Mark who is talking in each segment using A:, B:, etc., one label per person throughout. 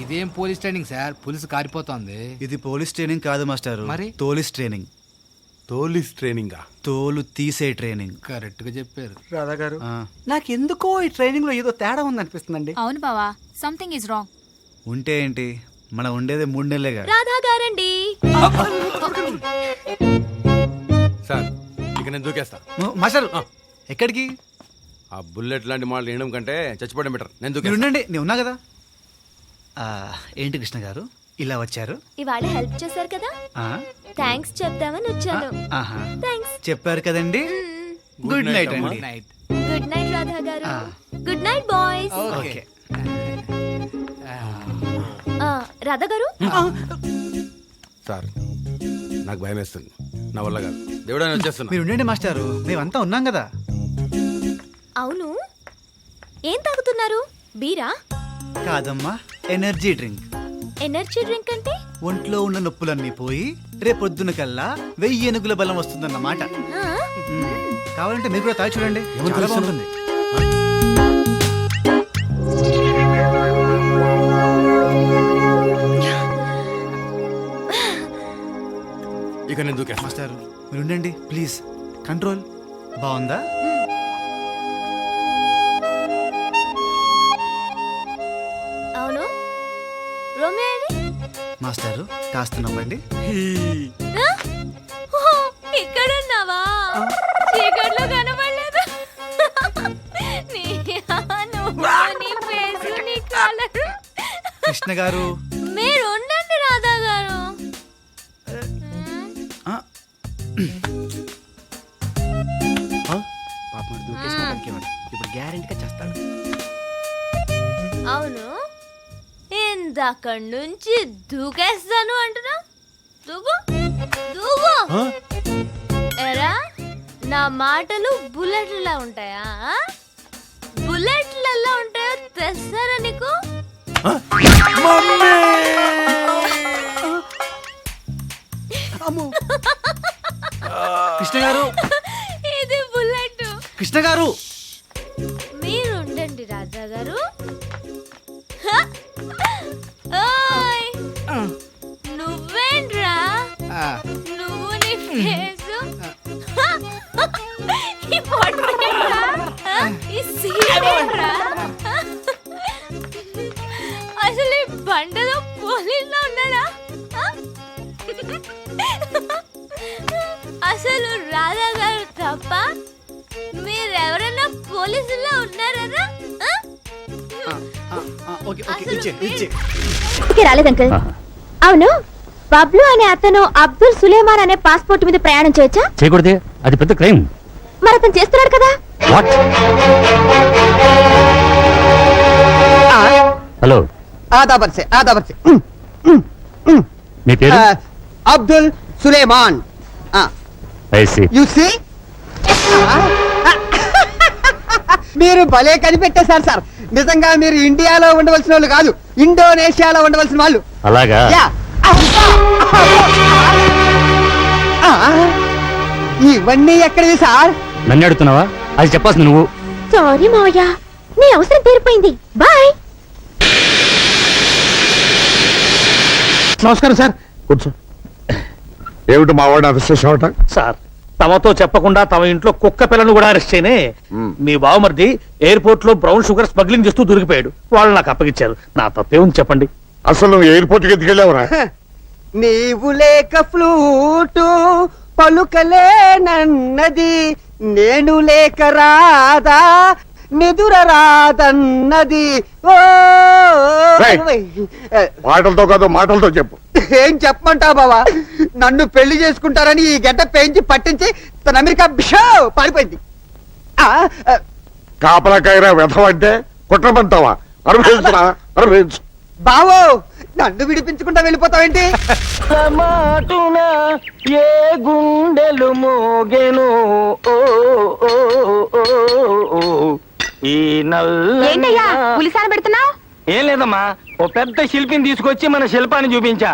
A: ఇదేం police training sir? పులుసు కారిపోతోంది.
B: ఇది పోలీస్ ట్రైనింగ్ కాదు మాస్టర్,
A: మరి
B: తోలిస్ ట్రైనింగ్.
C: తోలిస్ ట్రైనింగా?
B: తోలు తీసే ట్రైనింగ్.
A: కరెక్ట్ గా చెప్పారు
D: రాధా గారు. నాకు ఎందుకో ఈ ట్రైనింగ్ లో ఏదో తేడా ఉంది అనిపిస్తుందండి.
E: అవును బావా, సంథింగ్ ఇస్ రాంగ్.
B: ఉంటే ఏంటి, మనం ఉండేదే 3 నెలలేగా.
E: రాధా గారండి.
C: సార్ ఇక నేను దూకేస్తా.
B: మాస్టర్ ఎక్కడికి?
C: ఆ బుల్లెట్ లాంటి మాటలు వేయడం కంటే చచ్చిపోవడం బెటర్. నేను
B: మీరు
C: దూకేస్తా.
B: ఉండండి, నేను ఉన్నా కదా. ఏంటి కృష్ణ గారు ఇలా వచ్చారు?
F: ఇవాళ హెల్ప్ చేశారు కదా, థ్యాంక్స్ చెప్దామని వచ్చాను. థ్యాంక్స్
B: చెప్పారు కదండి. గుడ్ నైట్ అండి.
A: Good night.
F: Good night Radha గారు. Good night boys.
B: Okay.
F: Radha గారు,
C: సార్ నాకు భయం వేస్తుంది, నా వల్ల కాదు. దేవుడా నేను వచ్చేస్తున్నా.
B: మీరు ఉండండి మాస్టారు, మేమంతా ఉన్నాం కదా.
F: అవును ఏం తాగుతున్నారు? బీరా?
B: కాదమ్మా, ఎనర్జీ డ్రింక్.
F: ఎనర్జీ డ్రింక్ అంటే?
B: ఒంట్లో ఉన్న నొప్పులన్నీ పోయి రేపొద్దున కల్లా 1000 ఏనుగుల బలం వస్తుందన్నమాట. కావాలంటే మీరు కూడా తాగి చూడండి, చాలా బాగుంటుంది.
C: ఇక నేను దూకేస్తా.
B: మాస్టారు మీరు ఉండండి ప్లీజ్. కంట్రోల్. బాగుందా?
F: అవును రోమియో ఏడి?
B: మాస్టారు కాస్త నవ్వండి.
F: ఇక్కడున్నావా? చీకట్లో కనబడలేదు. నీ ఫేస్, నీ కలర్.
B: కృష్ణ గారు
F: మీరు ఉండండి రాధా గారు.
D: పాపం దూకేసుకోవడానికి ఇప్పుడు గ్యారెంటీగా చేస్తాడు.
F: అవును ఇందక్కడి నుంచి దూకేస్తాను అంటున్నా. దూకు దూకు. ఎరా నా మాటలు బుల్లెట్లా ఉంటాయా? బుల్లెట్లలో ఉంటాయో తెలుసారా నీకు?
B: కృష్ణ గారు.
F: ఇది బుల్లెట్.
B: కృష్ణ గారు
F: మీరు ఉండండి రాజా గారు. ఓయ్ నువ్వేంట్రా? నువ్వు నీ ఫేసు ఈ పొట్టేంట్రా? ఈ సీరేంట్రా? అసలు ఈ బండలో పోలీసులో ఉన్నాడా? అసలు రాధా గారు తప్ప మీరెవరైనా పోలీసుల్లో ఉన్నారా? రాలేదు అంకుల్. అవును బబ్లు అనే అతను అబ్దుల్ సులేమాన్ అనే పాస్పోర్ట్ మీద ప్రయాణం చేయొచ్చా?
G: చేయకూడదే, అది పెద్ద క్రైమ్.
F: మరి అతను చేస్తున్నాడు కదా.
G: హలో,
D: ఆదాబర్సే
G: మీ పేరు?
D: అబ్దుల్ సులేమాన్. యు సీ, మీరు భలే కనిపెట్టేశారు సార్. నిజంగా మీరు ఇండియాలో ఉండవలసిన వాళ్ళు కాదు, ఇండోనేషియాలో ఉండవలసిన వాళ్ళు.
G: అలాగా?
D: ఇవన్నీ ఎక్కడివి సార్?
G: నన్ను అడుగుతున్నావా? అది చెప్పాల్సింది నువ్వు.
F: సారీ మావయ్య, నీ అవసరం తీరిపోయింది. బాయ్.
D: నమస్కారం సార్.
G: కూర్చో.
H: ఏమిటి మా వాడిని అరెస్ట్ చేసావట?
G: సార్, తమతో చెప్పకుండా తమ ఇంట్లో కుక్క పిల్లను కూడా అరెస్ట్ చేయనే. మీ బావమర్ది ఎయిర్పోర్ట్ లో బ్రౌన్ షుగర్ స్మగ్లింగ్ చేస్తూ దొరికిపోయాడు. వాళ్ళు నాకు అప్పగించారు. నా తప్పేముంది చెప్పండి.
H: అసలు నువ్వు ఎయిర్పోర్ట్ కి ఎత్తుకెళ్ళావురా?
D: నీవు లేక ఫ్లూటు పలుకలేనన్నది, నేను లేక రాదా నిదుర రాదన్నది.
H: మాటలతో కాదు, మాటలతో చెప్పు.
D: ఏం చెప్పమంటావు బావా? నన్ను పెళ్లి చేసుకుంటారని ఈ గడ్డ పెంచి పట్టించి తన అమెరికా బిషో పారిపోయింది.
H: కాపలాకాయరా వ్యధం అంటే కుట్రమంటావా? అనుభవించురా, అనుభవించు.
D: బావో నన్ను విడిపించకుండా వెళ్ళిపోతావేంటి?
I: ఏ గుండెలు మోగెను ఈ
F: ఏంటయ్యా పులిసాన పెడుతున్నావు?
I: ఏం లేదమ్మా, ఓ పెద్ద శిల్పిని తీసుకొచ్చి మన శిల్పాన్ని చూపించా.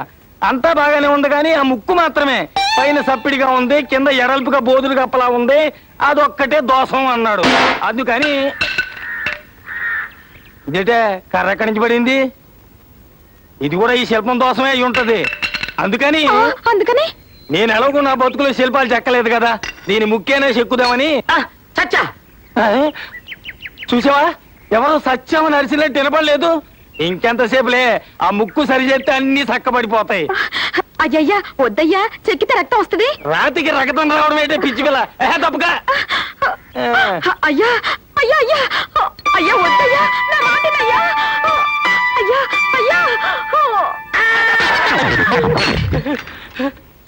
I: అంతా బాగానే ఉంది కానీ ఆ ముక్కు మాత్రమే పైన సప్పిడిగా ఉంది, కింద ఎడల్పుగా బోదులు కప్పలా ఉంది, అదొక్కటే దోషం అన్నాడు. అందుకని ఇదేటే కర్ర ఎక్కడి నుంచి పడింది? ఇది కూడా ఈ శిల్పం దోషమే అయి ఉంటది. అందుకని
F: అందుకని
I: నేను ఎలాగో నా బతుకులో శిల్పాలు చెక్కలేదు కదా, దీని ముక్కేనే చెక్కుదామని.
D: చచ్చా
I: ఆ, చూసావా ఎవరో సత్యం నరిసినట్టు వినపడలేదు. ఇంకెంతసేపులే, ఆ ముక్కు సరిచేస్తే అన్ని చక్కబడిపోతాయి.
F: అయ్యయ్యా వద్దయ్యా, చెక్కితే రక్తం వస్తుంది.
I: రాతికి రక్తం రావడం ఏంటే పిచ్చి పిల్ల, తప్పుగా.
F: అయ్యా అయ్యా అయ్యా అయ్యా వద్దయ్యా, నా మాటనయ్యా. అయ్యా అయ్యా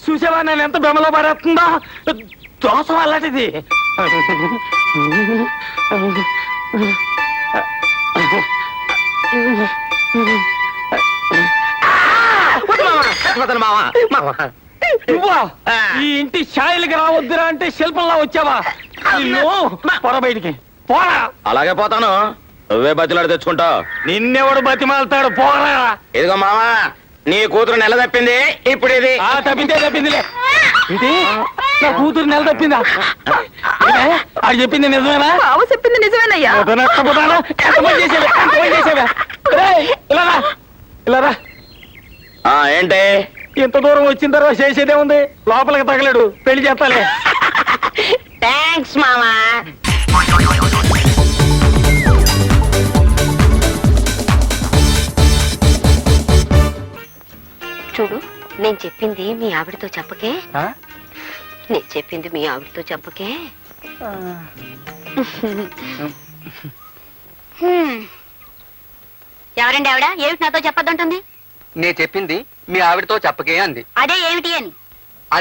I: చూసావా నేను ఎంత బెమలో పడేస్తుందా, దోషం అలాంటిది. నువ్వా ఈ ఇంటి ఛాయలకి రావద్దురా అంటే శిల్పంలా వచ్చావా? పొర బయటికి పోరా.
C: అలాగే పోతాను, నువ్వే బతిలాడు తెచ్చుకుంటావు.
I: నిన్నెవడు బతిమాలతాడు, పోరా.
C: ఇదిగో మావా, నీ కూతురు నెల తప్పింది, ఇప్పుడు ఇది.
I: తప్పిందిలే. ఇది నా కూతురు నెల తప్పిందా? అది చెప్పింది నిజమేనా?
F: బావ చెప్పింది నిజమేనయ్యా.
I: ఇలా
C: ఏంటి
I: ఇంత దూరం వచ్చిన తర్వాత చేసేదే ఉంది, లోపలికి తగలేడు, పెళ్లి చేస్తాలే.
D: థ్యాంక్స్ మామా.
J: చూడు, నేను చెప్పింది మీ ఆవిడతో చెప్పకే. నేను చెప్పింది మీ ఆవిడతో చెప్పకే. ఎవరండి ఆవిడ? ఏమిటి నాతో చెప్పొద్దంటుంది?
D: నేను చెప్పింది మీ ఆవిడతో చెప్పకే అంది.
J: అదే ఏమిటి అని.